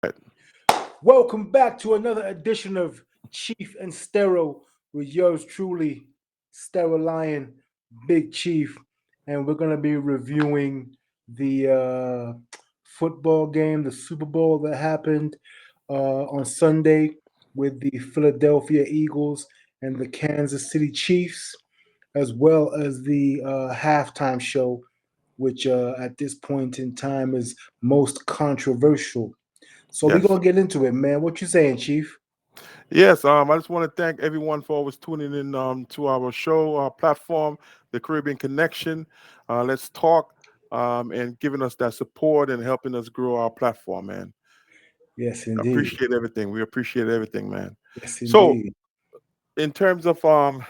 Right. Welcome back to another edition of Chief and Stero with yours truly, Stero Lion, Big Chief, and we're gonna be reviewing the football game, the Super Bowl that happened on Sunday with the Philadelphia Eagles and the Kansas City Chiefs, as well as the halftime show, which at this point in time is most controversial. So we're Yes. gonna get into it, man. What you saying, Chief? Yes. I just want to thank everyone for always tuning in to our show, our platform, the Caribbean Connection. Let's talk and giving us that support and helping us grow our platform, man. Yes, indeed. Appreciate everything. We appreciate everything, man. Yes, So, indeed. in terms of the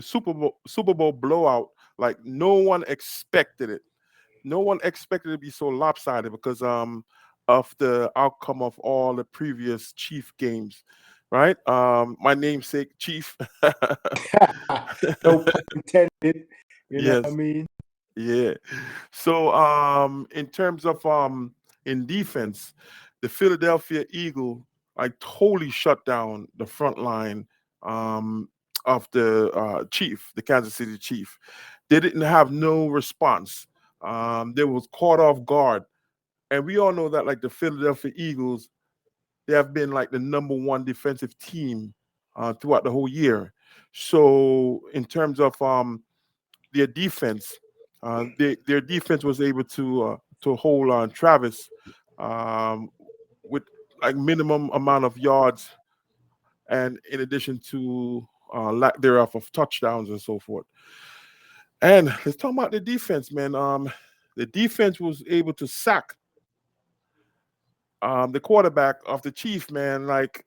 Super Bowl blowout, like no one expected it. No one expected it to be so lopsided because of the outcome of all the previous Chief games, right? My namesake Chief. No pun intended. You know what I Yes, mean? yeah. So in terms of in defense, the Philadelphia Eagle like totally shut down the front line um of the Chief, the Kansas City Chief. They didn't have no response. They was caught off guard. And we all know that like the Philadelphia Eagles, they have been like the number one defensive team throughout the whole year. So in terms of their defense, their defense was able to hold on Travis um, with like minimum amount of yards, and in addition to lack thereof of touchdowns and so forth. And let's talk about the defense, man. The defense was able to sack the quarterback of the Chief, man. Like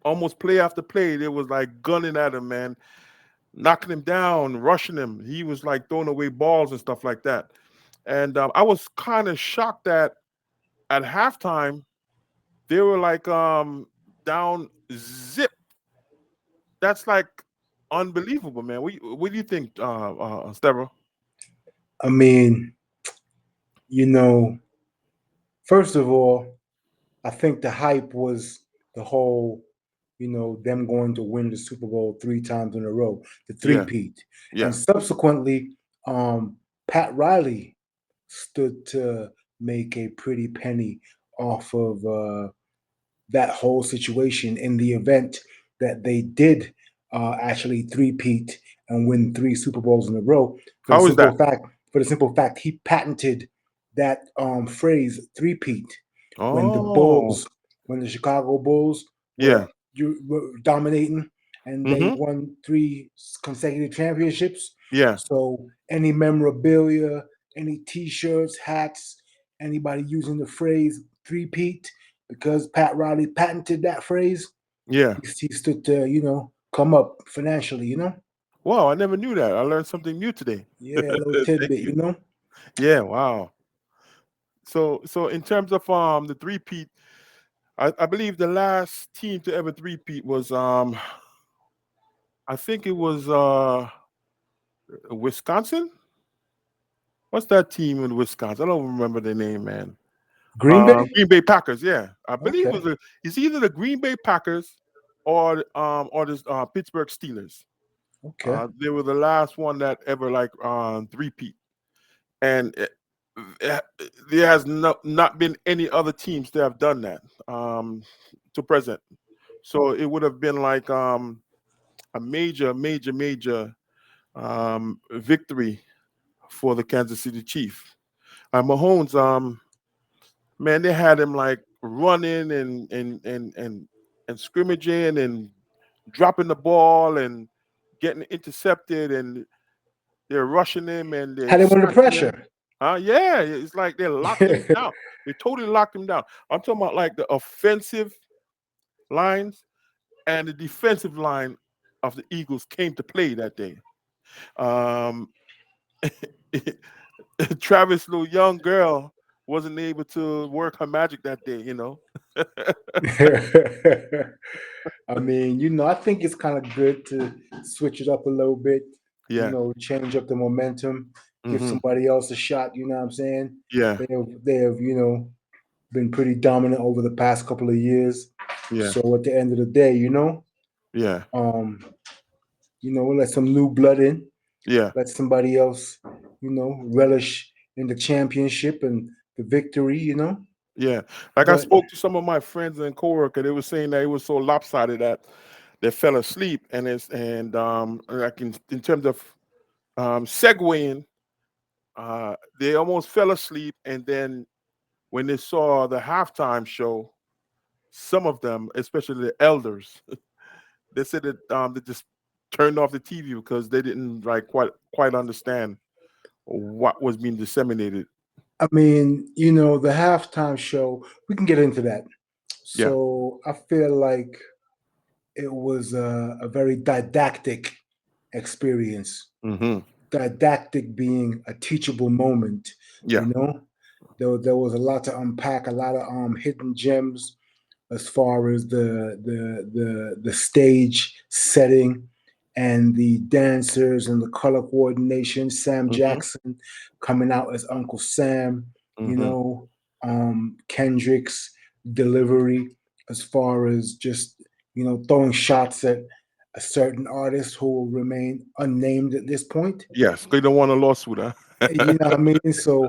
almost play after play, they was like gunning at him, man, knocking him down, rushing him. He was like throwing away balls and stuff like that. And I was kind of shocked that at halftime they were like down zip. That's like unbelievable, man. What do you think, Stebra? I mean, you know, first of all, I think the hype was the whole, them going to win the Super Bowl three times in a row, the Yeah, three-peat. And yeah. subsequently, Pat Riley stood to make a pretty penny off of that whole situation in the event that they did actually three-peat and win three Super Bowls in a row. For the How is simple that? fact, he patented that phrase three-peat when the Oh, Bulls, when the Chicago Bulls yeah. were dominating and they Mm-hmm. won three consecutive championships. Yeah, So any memorabilia, any T-shirts, hats, anybody using the phrase three-peat because Pat Riley patented that phrase, yeah. he stood to come up financially. Wow, I never knew that. I learned something new today. Yeah, a little Thank tidbit. you. Yeah, wow. So in terms of the three-peat, I believe the last team to ever three-peat was I think it was Wisconsin. What's that team in Wisconsin? I don't remember the name, man. Green Bay. Green Bay Packers. Yeah, I believe Okay. it's either the Green Bay Packers or the Pittsburgh Steelers. Okay. They were the last one that ever like three-peat, and eh, there has not been any other teams that have done that to present. So it would have been like a major victory for the Kansas City Chief. Mahomes, man, they had him like running and scrimmaging and dropping the ball and getting intercepted, and they're rushing him and they're Had him under sacking him. pressure. Yeah, it's like they locked him down. They totally locked him down. I'm talking about like the offensive lines and the defensive line of the Eagles came to play that day. Um, Travis, little young girl, wasn't able to work her magic that day. I mean, I think it's kind of good to switch it up a little bit, Yeah. change up the momentum, give Hmm. somebody else a shot, you know what I'm saying? Yeah. They have been pretty dominant over the past couple of years. Yeah. So at the end of the day, Yeah. um, we'll let some new blood in, Yeah. let somebody else, relish in the championship and the victory. Yeah. Like I But spoke to some of my friends and coworker, they were saying that it was so lopsided that they fell asleep, and like in terms of segueing, they almost fell asleep, and then when they saw the halftime show, some of them, especially the elders, they said that they just turned off the TV because they didn't like quite understand what was being disseminated. I mean, the halftime show, we can get into that. Yeah. So I feel like it was a very didactic experience. Hmm. Didactic being a teachable moment, Yeah. you know. There was a lot to unpack, a lot of hidden gems as far as the stage setting and the dancers and the color coordination. Sam Hmm. Jackson coming out as Uncle Sam, you Hmm. know, Kendrick's delivery as far as just throwing shots at a certain artist who will remain unnamed at this point. Yes, they don't want a lawsuit, huh? You know what I mean? So,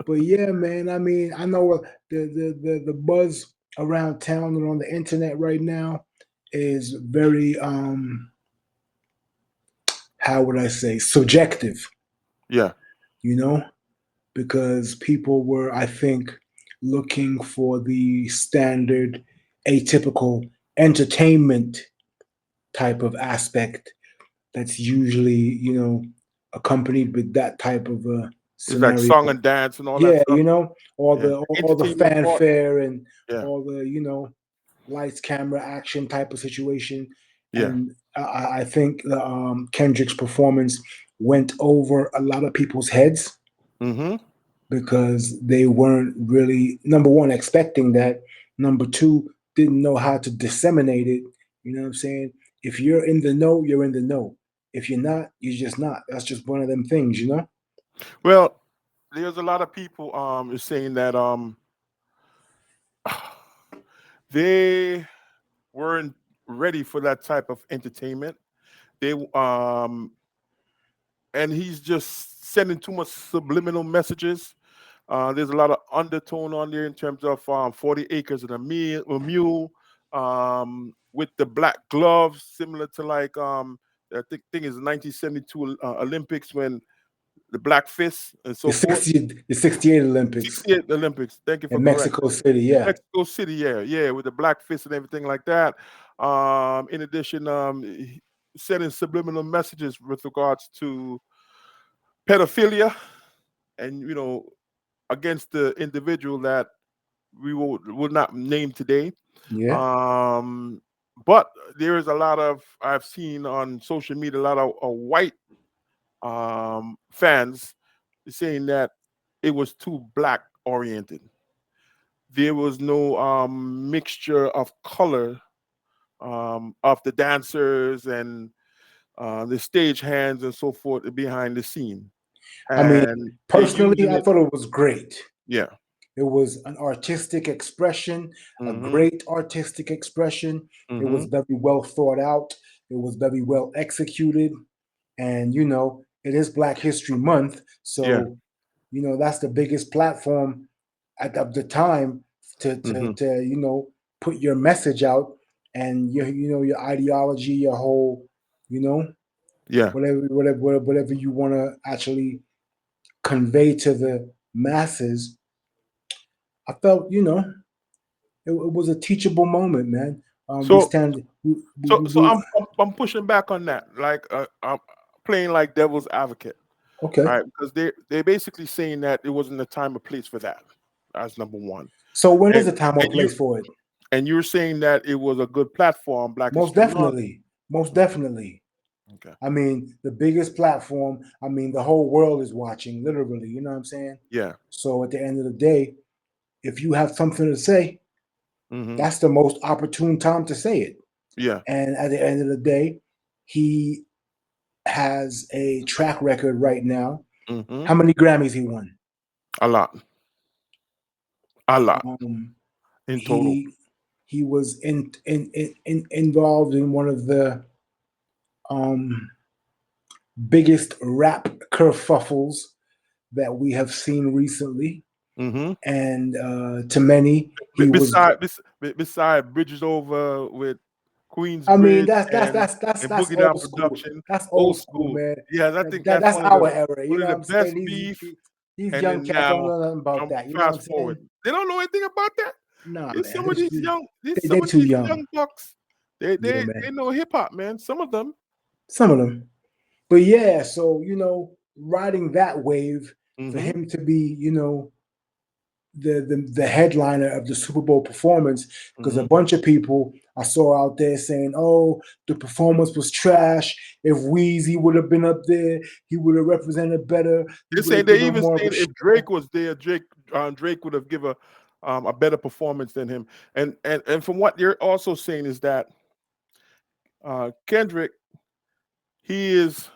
but yeah, man. I mean, I know the buzz around town and on the internet right now is very how would I say, subjective. Yeah. You know, because people were, I think, looking for the standard, atypical entertainment type of aspect that's usually accompanied with that type of a It's like scenario. song and dance and all that Yeah, stuff. all Yeah. all the Entertainment part. fanfare and Yeah. all the lights, camera, action type of situation. Yeah. And I think the Kendrick's performance went over a lot of people's heads Hmm. because they weren't really, number one, expecting that. Number two, didn't know how to disseminate it. You know what I'm saying? If you're in the know, you're in the know. If you're not, you're just not. That's just one of them things. Well, there's a lot of people is saying that they weren't ready for that type of entertainment. They and he's just sending too much subliminal messages. There's a lot of undertone on there in terms of 40 acres and a mule, with the black gloves, similar to like I think is 1972 Olympics when the black fist and so forth. The 68 Olympics 68 Olympics. Thank you for in Mexico correcting. City. Yeah, Mexico City, yeah, yeah, with the black fist and everything like that. In addition, sending subliminal messages with regards to pedophilia and against the individual that we will not name today. yeah. Um, but there is a lot of I've seen on social media a lot of white fans saying that it was too black oriented. There was no mixture of color of the dancers and the stage hands and so forth behind the scene, I mean, and they're personally, using I it. thought it was great. Yeah. It was an artistic expression, a Mhm. great artistic expression. It was Mhm. very well thought out. It was very well executed. And, it is Black History Month. Yeah. So, that's the biggest platform of the time Mhm. to put your message out and your ideology, your whole, you know, Yeah. whatever you want to actually convey to the masses. I felt, it was a teachable moment, man. We So stand. so I'm pushing back on that. Like I'm playing like devil's advocate, Okay. right? Because they're basically saying that it wasn't the time or place for that. That's number one. So when is And the time or and you place for it? and you're saying that it was a good platform, Black Most History Month. definitely. Most definitely. Okay. I mean, the biggest platform. I mean, the whole world is watching, literally. You know what I'm saying? Yeah. So at the end of the day, if you have something to say, Mhm. that's the most opportune time to say it. Yeah. And at the end of the day, he has a track record right now. Mhm. How many Grammys he won? A lot. A lot Um, in total. he he was involved in one of the um, biggest rap kerfuffles that we have seen recently, Hmm. and to many, he was. Beside Bridges Over with I mean, Queensbridge that's and that's Boogie Down old school. Production, That's old old school, school. man. Yeah, I think that's That's our era. You one know of what the I'm saying? best beef. These And young then cats don't now, know nothing about that. You know what fast I'm forward, saying? they don't know anything about that. Nah, There's man. some of these They too young. young bucks. They Yeah, they man. they know hip hop, man. Some of them. Some of them. But yeah, so riding that wave for Hmm. him to be, the headliner of the Super Bowl performance, because a Hmm. bunch of people I saw out there saying, "Oh, the performance was trash. If Wheezy would have been up there, he would have represented better. He They would say have they given even more of a saying if show." Drake was there, Drake would have given a better performance than him. And from what they're also saying is that Kendrick, he is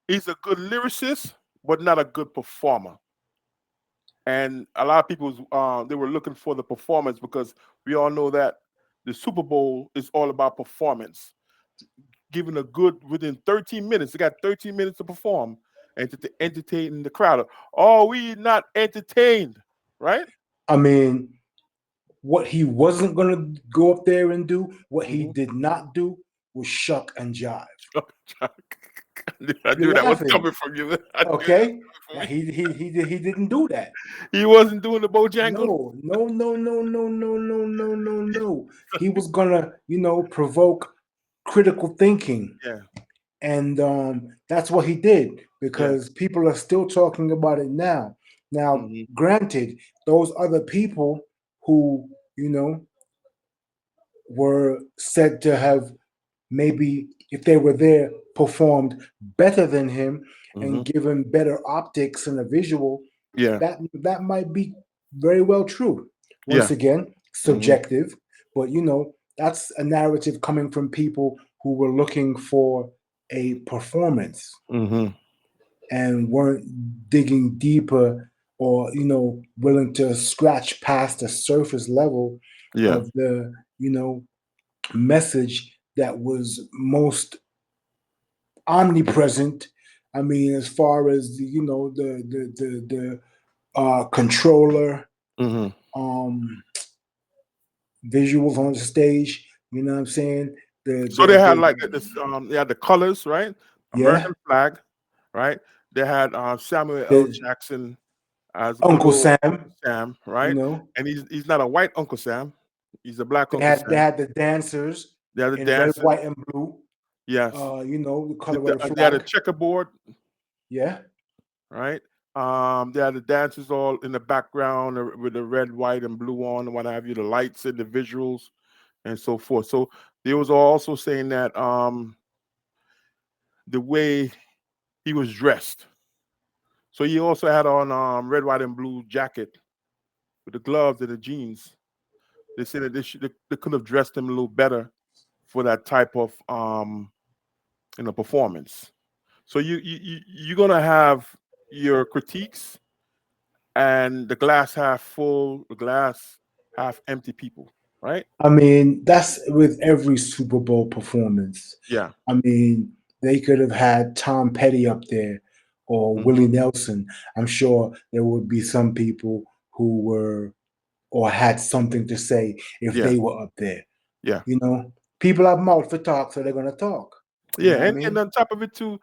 he's a good lyricist, but not a good performer. And a lot of people they were looking for the performance because we all know that the Super Bowl is all about performance. Giving a good within 13 minutes, they got 13 minutes to perform and to entertain the crowd. Oh, we not entertained, right? I mean, what he wasn't gonna go up there and do, what he Hmm. did not do, was shuck and jive. I You're knew that was laughing, coming from you. I knew that okay? was Now coming from he didn't do that. me. He wasn't doing the Bojangles. No, no, no, no, no, no, no, no, no, no. He was gonna, provoke critical thinking, Yeah, and that's what he did yeah. because people are still talking about it now. Now, Hmm. granted, those other people who you know were said to have maybe, if they were there, performed better than him Hmm. and given better optics and a visual, Yeah, that might be very well true. Once yeah. again, Hmm. subjective, but that's a narrative coming from people who were looking for a performance Hmm. and weren't digging deeper or willing to scratch past the surface level Yeah. of the message that was most omnipresent. I mean, as far as the controller, Hmm. um, visuals on the stage. You know what I'm saying? The So they the had the like this. They had the colors, right? Yeah, American flag, right? They had Samuel L. the Jackson as good Uncle old Uncle Sam. Sam, You right? know, And he's not a white Uncle Sam. He's a black they Uncle had they Sam. had the dancers They had the in red, dancers, white, and blue. yes. The color of the They had a flag. checkerboard, Yeah. right? They had the dancers all in the background with the red, white, and blue on, and what have you, the lights and the visuals and so forth. So they was also saying that the way he was dressed. So he also had on red, white, and blue jacket with the gloves and the jeans. They said that they could have dressed him a little better for that type of performance. So you're gonna have your critiques and the glass half full, the glass half empty people, right? I mean, that's with every Super Bowl performance. Yeah. I mean, they could have had Tom Petty up there or Willie Hmm. Nelson. I'm sure there would be some people who were or had something to say if Yeah. they were up there. Yeah. People have mouth for talk, so they're gonna talk. You Yeah. know what I And mean? on top of it too,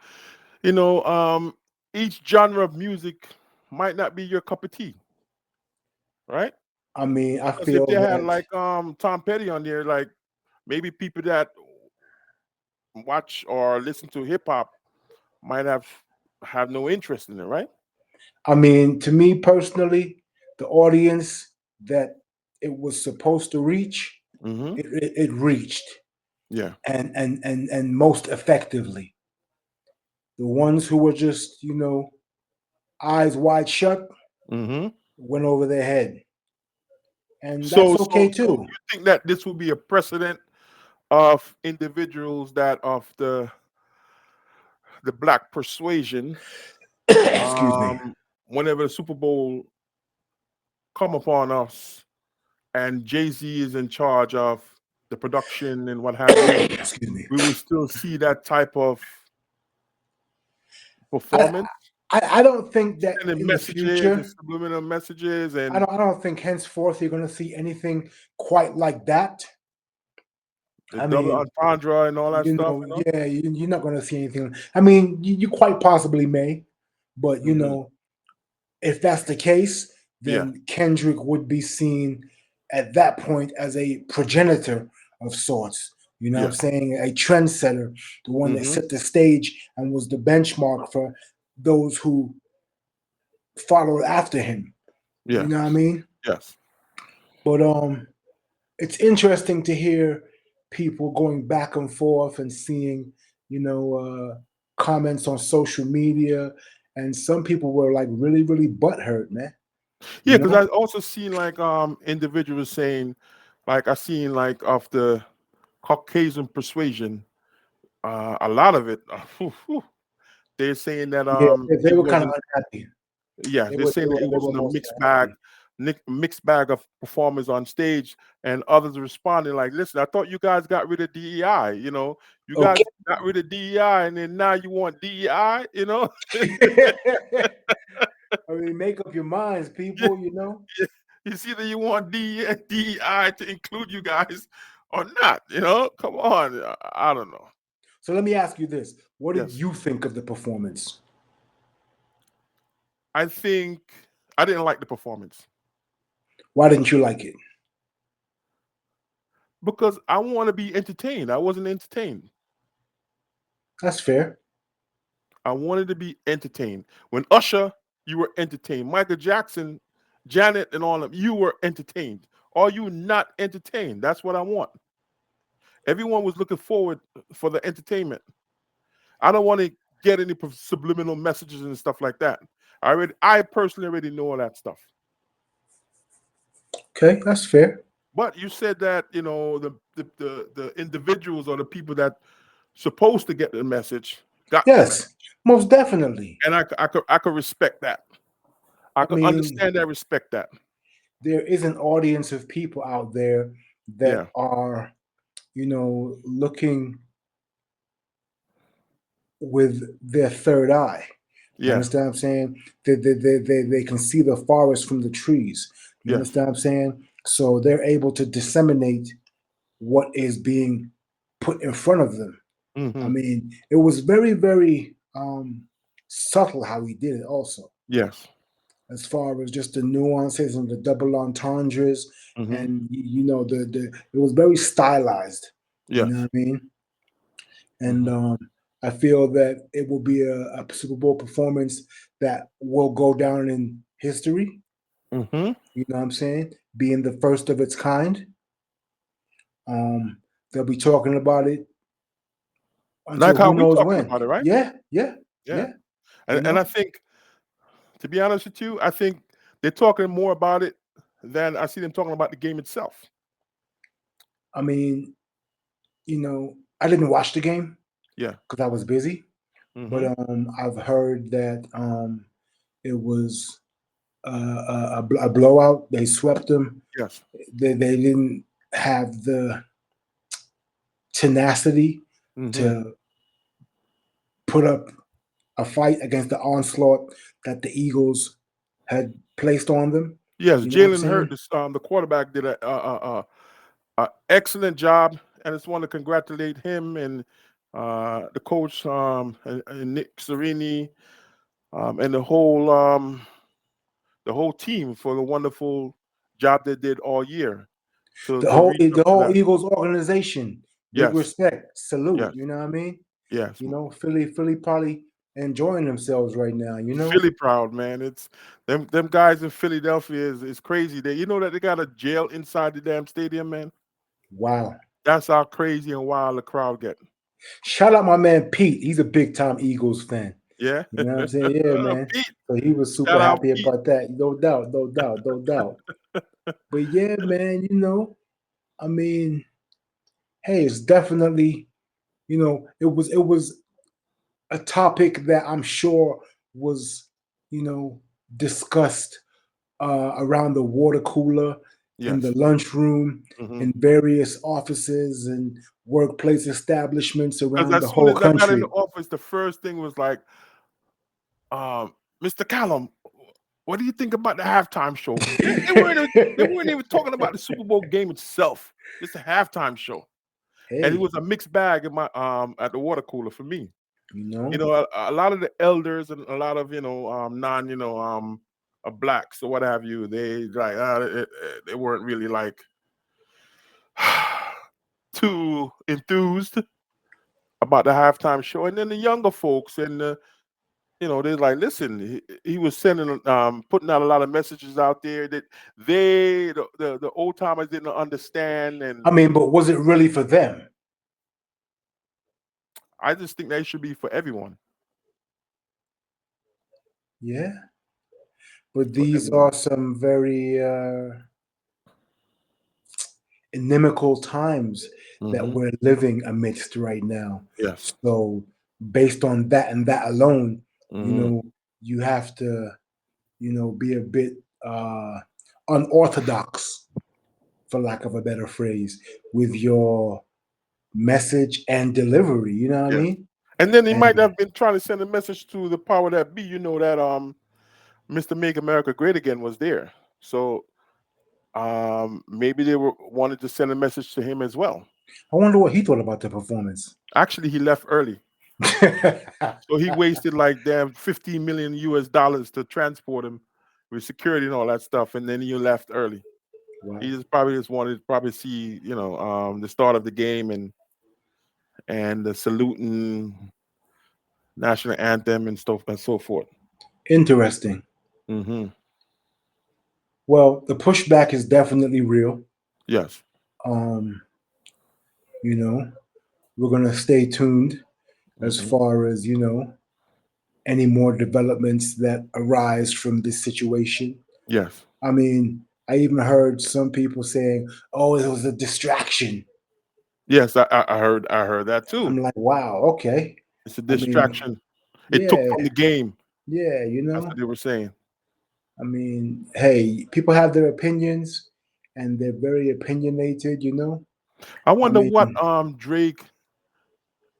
you know, um, each genre of music might not be your cup of tea, right? I mean, I Because if feel they had that. like Tom Petty on there, like maybe people that watch or listen to hip hop might have no interest in it, right? I mean, to me personally, the audience that it was supposed to reach, Hmm. it reached, Yeah. and most effectively. The ones who were just eyes wide shut Hmm. went over their head, and that's So okay so too. you think that this will be a precedent of individuals that of the black persuasion, Excuse me. um, whenever the Super Bowl come upon us and Jay-Z is in charge of the production and what have you, Excuse me. we will still see that type of I, performance, I don't think that sending in the messages and future. subliminal messages and I don't think henceforth you're going to see anything quite like that. the I double mean, entendre and all that you stuff, know, you know? yeah, you're not going to see anything. I mean, you quite possibly may, but Hmm. if that's the case, Yeah, then Kendrick would be seen at that point as a progenitor of sorts. You know what I'm yeah. saying? A trendsetter, the one that Hmm. set the stage and was the benchmark for those who followed after him. You Yeah, know what I mean? yes. But it's interesting to hear people going back and forth and seeing, comments on social media, and some people were like really, really butthurt, man. Yeah, You because know? I also seen like individuals saying, like I seen like of the Caucasian persuasion, a lot of it, they're saying that Yeah, they it were kind of wasn't. unhappy. Yeah, They they're were, they saying were, that it they were wasn't a mostly mixed bag, unhappy. mixed bag of performers on stage, and others responding like, "Listen, I thought you guys got rid of DEI. You know, you Okay. guys got rid of DEI, and then now you want DEI. You know, I mean, make up your minds, people. You know. it's either you want DEI to include you guys or not. You know, come on. I don't know. So let me ask you this: what did Yes, you think of the performance? I think I didn't like the performance Why didn't you like it? because I want to be entertained. I wasn't entertained. That's fair. I wanted to be entertained. When Usher, you were entertained. Michael Jackson, Janet, and all of them, you were entertained. Are you not entertained? That's what I want. Everyone was looking forward for the entertainment. I don't want to get any subliminal messages and stuff like that. I personally already know all that stuff. Okay, that's fair. But you said that the individuals or the people that supposed to get the message got the Yes, message, most definitely. and I could respect that. I I could mean, understand that, respect that. there is an audience of people out there that Yeah. are, looking with their third eye. You Yeah. understand what I'm saying? They can see the forest from the trees. You Yes. understand what I'm saying? So they're able to disseminate what is being put in front of them. I Hmm. mean, it was very, very subtle how he did it, also, Yes. as far as just the nuances and the double entendres, Hmm. and the it was very stylized. You know Yes. what I mean? And Hmm. I feel that it will be a Super Bowl performance that will go down in history. Hmm. You know what I'm saying? Being the first of its kind. Um, they'll be talking about it until Like how who we knows talking when. about it, right? Yeah, yeah, Yeah. yeah. You And I know, think, to be honest with you, I think they're talking more about it than I see them talking about the game itself. I mean, I didn't watch the game Yeah. because I was busy, but Hmm. I've heard that it was a blowout. They swept them. Yes. They didn't have the tenacity Hmm. to put up a fight against the onslaught that the Eagles had placed on them. Yes. You know what I'm Jalen Hurt, saying? the quarterback, did a excellent job, and I just want to congratulate him and the coach, and Nick Serini, and the whole team for the wonderful job they did all year to The to whole reach up the to whole that. Eagles organization, big Yes, respect, salute. yes, You know what I mean? yes. Philly probably enjoying themselves right now. Philly proud, man. It's them guys in Philadelphia is crazy. That they got a jail inside the damn stadium, man. Wow. That's how crazy and wild the crowd get. Shout out my man Pete. He's a big time Eagles fan. Yeah. You know what I'm saying? Yeah, man. Pete, So he was super shout out happy Pete. about that. No doubt, no doubt, no doubt. But yeah, man, I mean, hey, it's definitely, it was a topic that I'm sure was, discussed around the water cooler, in the Yes. lunchroom, Hmm. in various offices and workplace establishments Because around as the soon whole as I got in the country. office, the first thing was like, Mr. Callum, what do you think about the halftime show? They weren't even talking about the Super Bowl game itself, just the halftime show. And it Hey, was a mixed bag in my at the water cooler for me. you You know, know, a lot of the elders and a lot of non blacks or what have you, they like they weren't really like too enthused about the halftime show. And then the younger folks and they're like, listen, he was sending putting out a lot of messages out there that the old timers didn't understand. And I mean, but was it really for them? I just think they should be for everyone. Yeah, but For these everyone. are some very inimical times that Hmm. we're living amidst right now. Yes. So, based on that and that alone, you Hmm. know, you have to, be a bit uh, unorthodox, for lack of a better phrase, with your message and delivery. You know what I Yes. mean? And then he And might have been trying to send a message to the power that be. You know that Mr. Make America Great Again was there. So maybe they were wanted to send a message to him as well. I wonder what he thought about the performance. Actually, he left early. So he wasted like damn 15 million US dollars to transport him with security and all that stuff, and then he left early. Wow. He just wanted to probably see, the start of the game and the saluting national anthem and stuff and so forth. Interesting. Hmm. Well, the pushback is definitely real. Yes. Um, you know, we're gonna stay tuned as Hmm. far as any more developments that arise from this situation. Yes. I mean, I even heard some people saying, "Oh, it was a distraction." Yes, I heard that too. I'm like, "Wow, okay." It's a I mean, distraction. It took yeah, from the game. yeah, That's what they were saying. I mean, hey, people have their opinions, and they're very opinionated. I I wonder mean, what Drake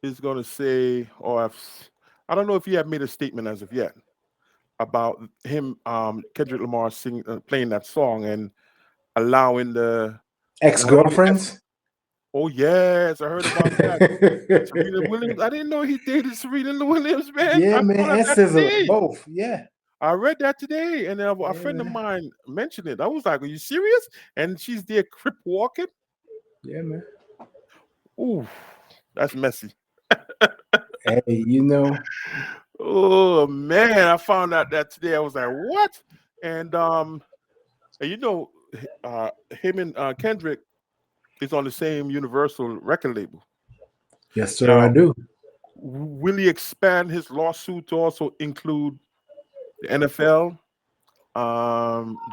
is going to say, or if I don't know if he had made a statement as of yet about him, Kendrick Lamar playing that song and allowing the not only ex-girlfriends. oh yes, I heard about that. Serena Williams. I didn't know he dated Serena Williams, man. Yeah, I man, found out and that Scissor, today. both. Yeah, I read that today, and then a yeah, friend of man. mine mentioned it. I was like, "Are you serious?" And she's there, crip walking. Yeah, man. Ooh, that's messy. Hey, Oh man, I found out that today. I was like, "What?" And and him and Kendrick is on the same Universal record label. yes, sir, I Now, do. will he expand his lawsuit to also include the NFL,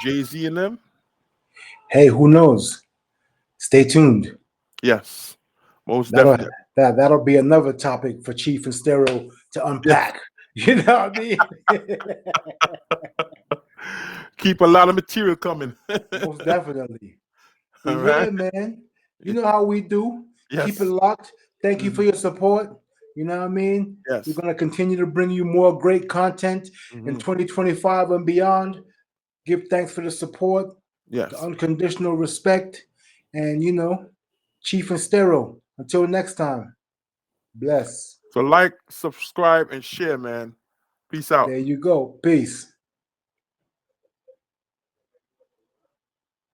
Jay-Z and them? Hey, who knows? Stay tuned. Yes, most That'll definitely. that'll be another topic for Chief and Stero to Yes. unpack. You know what I mean? Keep a lot of material coming. Most definitely. But All yeah, right. man, you know how we do. Keep it Yes. locked. Thank you for Mhm. your support. You know what I mean? We're Yes. going to continue to bring you more great content in Hmm. 2025 and beyond. Give thanks for the support, the Yes. unconditional respect, and Chief and Stero. Until next time, bless. So like, subscribe, and share, man. Peace out. There you go. Peace.